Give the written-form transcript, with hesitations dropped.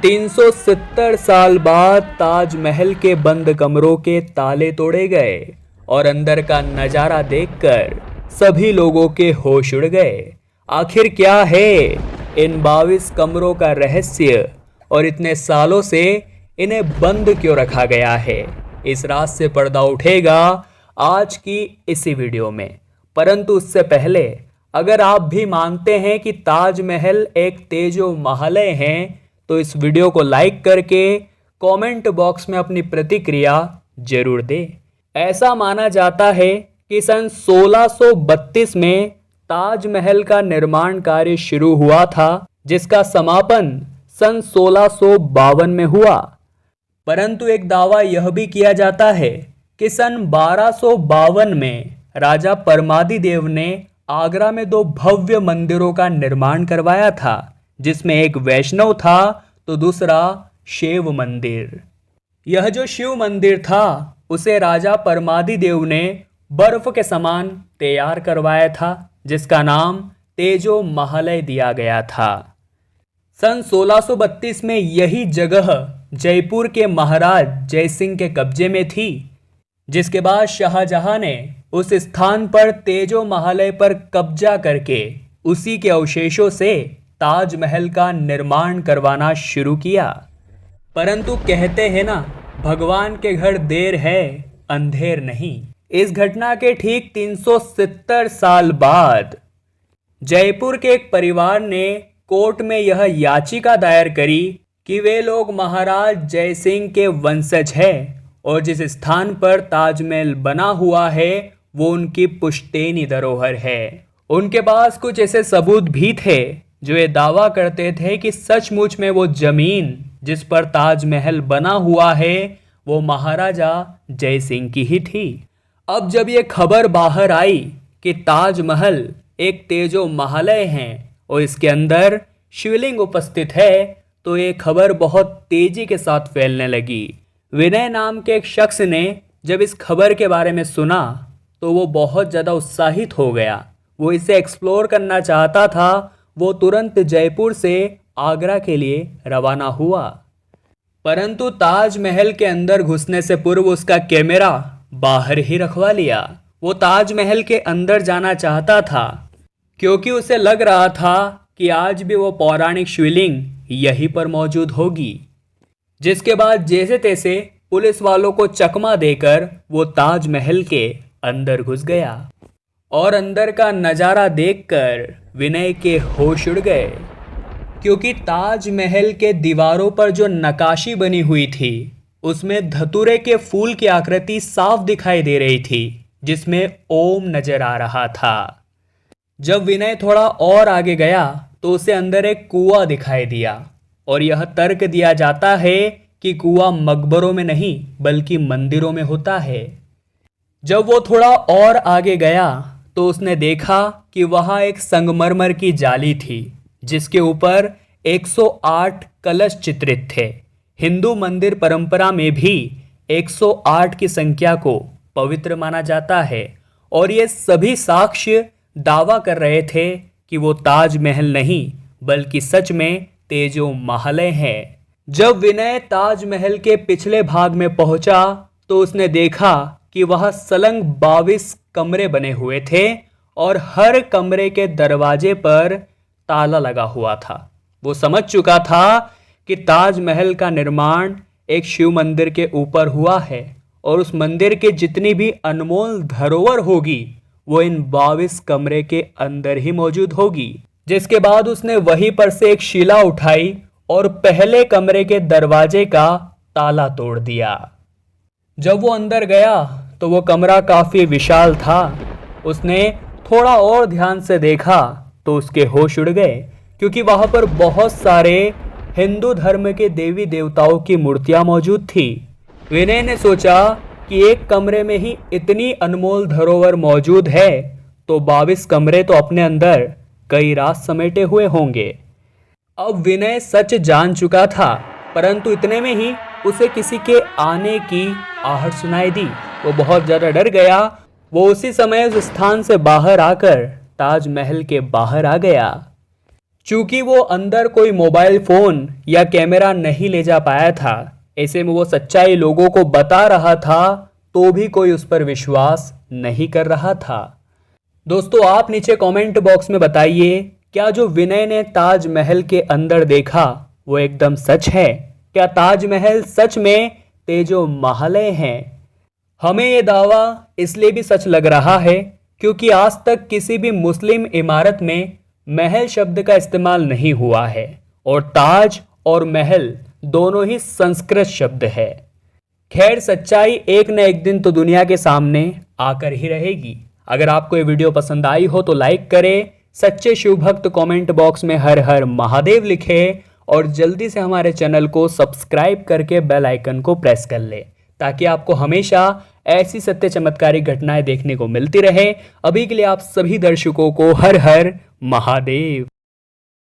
370 साल बाद ताजमहल के बंद कमरों के ताले तोड़े गए और अंदर का नजारा देखकर सभी लोगों के होश उड़ गए। आखिर क्या है इन 22 कमरों का रहस्य और इतने सालों से इन्हें बंद क्यों रखा गया है? इस राज से पर्दा उठेगा आज की इसी वीडियो में। परंतु उससे पहले अगर आप भी मानते हैं कि ताजमहल एक तेजो महल है तो इस वीडियो को लाइक करके कमेंट बॉक्स में अपनी प्रतिक्रिया जरूर दें। ऐसा माना जाता है कि सन 1632 में ताजमहल का निर्माण कार्य शुरू हुआ था, जिसका समापन सन 1652 में हुआ। परंतु एक दावा यह भी किया जाता है कि सन 1252 में राजा परमादिदेव ने आगरा में 2 भव्य मंदिरों का निर्माण करवाया था, जिसमें एक वैष्णव था तो दूसरा शिव मंदिर। यह जो शिव मंदिर था उसे राजा परमादिदेव ने बर्फ के समान तैयार करवाया था, जिसका नाम तेजो महल दिया गया था। सन 1632 में यही जगह जयपुर के महाराज जयसिंह के कब्जे में थी, जिसके बाद शाहजहां ने उस स्थान पर तेजो महल पर कब्जा करके उसी के अवशेषों से ताजमहल का निर्माण करवाना शुरू किया। परंतु कहते हैं ना, भगवान के घर देर है अंधेर नहीं। इस घटना के ठीक 370 साल बाद जयपुर के एक परिवार ने कोर्ट में यह याचिका दायर करी कि वे लोग महाराज जयसिंह के वंशज हैं और जिस स्थान पर ताजमहल बना हुआ है वो उनकी पुश्तैनी धरोहर है। उनके पास कुछ ऐसे सबूत भी थे जो ये दावा करते थे कि सचमुच में वो जमीन जिस पर ताजमहल बना हुआ है वो महाराजा जयसिंह की ही थी। अब जब ये खबर बाहर आई कि ताजमहल एक तेजो महल है और इसके अंदर शिवलिंग उपस्थित है, तो ये खबर बहुत तेजी के साथ फैलने लगी। विनय नाम के एक शख्स ने जब इस खबर के बारे में सुना तो वो बहुत ज़्यादा उत्साहित हो गया। वो इसे एक्सप्लोर करना चाहता था। वो तुरंत जयपुर से आगरा के लिए रवाना हुआ। परंतु ताजमहल के अंदर घुसने से पूर्व उसका कैमरा बाहर ही रखवा लिया। वो ताजमहल के अंदर जाना चाहता था क्योंकि उसे लग रहा था कि आज भी वो पौराणिक शिवलिंग यहीं पर मौजूद होगी। जिसके बाद जैसे तैसे पुलिस वालों को चकमा देकर वो ताजमहल के अंदर घुस गया और अंदर का नज़ारा देखकर विनय के होश उड़ गए, क्योंकि ताजमहल के दीवारों पर जो नक्काशी बनी हुई थी उसमें धतूरे के फूल की आकृति साफ दिखाई दे रही थी, जिसमें ओम नजर आ रहा था। जब विनय थोड़ा और आगे गया तो उसे अंदर एक कुआं दिखाई दिया और यह तर्क दिया जाता है कि कुआं मकबरों में नहीं बल्कि मंदिरों में होता है। जब वो थोड़ा और आगे गया तो उसने देखा कि वहाँ एक संगमरमर की जाली थी जिसके ऊपर 108 कलश चित्रित थे। हिंदू मंदिर परंपरा में भी 108 की संख्या को पवित्र माना जाता है और ये सभी साक्ष्य दावा कर रहे थे कि वो ताजमहल नहीं बल्कि सच में तेजो महल है। जब विनय ताजमहल के पिछले भाग में पहुंचा तो उसने देखा कि वह सलंग 22 कमरे बने हुए थे और हर कमरे के दरवाजे पर ताला लगा हुआ था। वो समझ चुका था कि ताजमहल का निर्माण एक शिव मंदिर के ऊपर हुआ है और उस मंदिर के जितनी भी अनमोल धरोहर होगी वो इन 22 कमरे के अंदर ही मौजूद होगी। जिसके बाद उसने वहीं पर से एक शिला उठाई और पहले कमरे के दरवाजे का ताला तोड़ दिया। जब वो अंदर गया तो वो कमरा काफ़ी विशाल था। उसने थोड़ा और ध्यान से देखा तो उसके होश उड़ गए, क्योंकि वहाँ पर बहुत सारे हिंदू धर्म के देवी देवताओं की मूर्तियाँ मौजूद थी। विनय ने सोचा कि एक कमरे में ही इतनी अनमोल धरोहर मौजूद है तो 22 कमरे तो अपने अंदर कई राज समेटे हुए होंगे। अब विनय सच जान चुका था, परंतु इतने में ही उसे किसी के आने की आहट सुनाई दी। वो बहुत ज़्यादा डर गया। वो उसी समय उस स्थान से बाहर आकर ताजमहल के बाहर आ गया। चूंकि वो अंदर कोई मोबाइल फोन या कैमरा नहीं ले जा पाया था, ऐसे में वो सच्चाई लोगों को बता रहा था तो भी कोई उस पर विश्वास नहीं कर रहा था। दोस्तों, आप नीचे कमेंट बॉक्स में बताइए, क्या जो विनय ने ताजमहल के अंदर देखा वो एकदम सच है? क्या ताजमहल सच में तेजो महलें हैं? हमें ये दावा इसलिए भी सच लग रहा है क्योंकि आज तक किसी भी मुस्लिम इमारत में महल शब्द का इस्तेमाल नहीं हुआ है और ताज और महल दोनों ही संस्कृत शब्द है। खैर, सच्चाई एक न एक दिन तो दुनिया के सामने आकर ही रहेगी। अगर आपको ये वीडियो पसंद आई हो तो लाइक करें, सच्चे शिव भक्त कमेंट बॉक्स में हर हर महादेव लिखें और जल्दी से हमारे चैनल को सब्सक्राइब करके बेल आइकन को प्रेस कर ले ताकि आपको हमेशा ऐसी सत्य चमत्कारी घटनाएं देखने को मिलती रहे। अभी के लिए आप सभी दर्शकों को हर हर महादेव।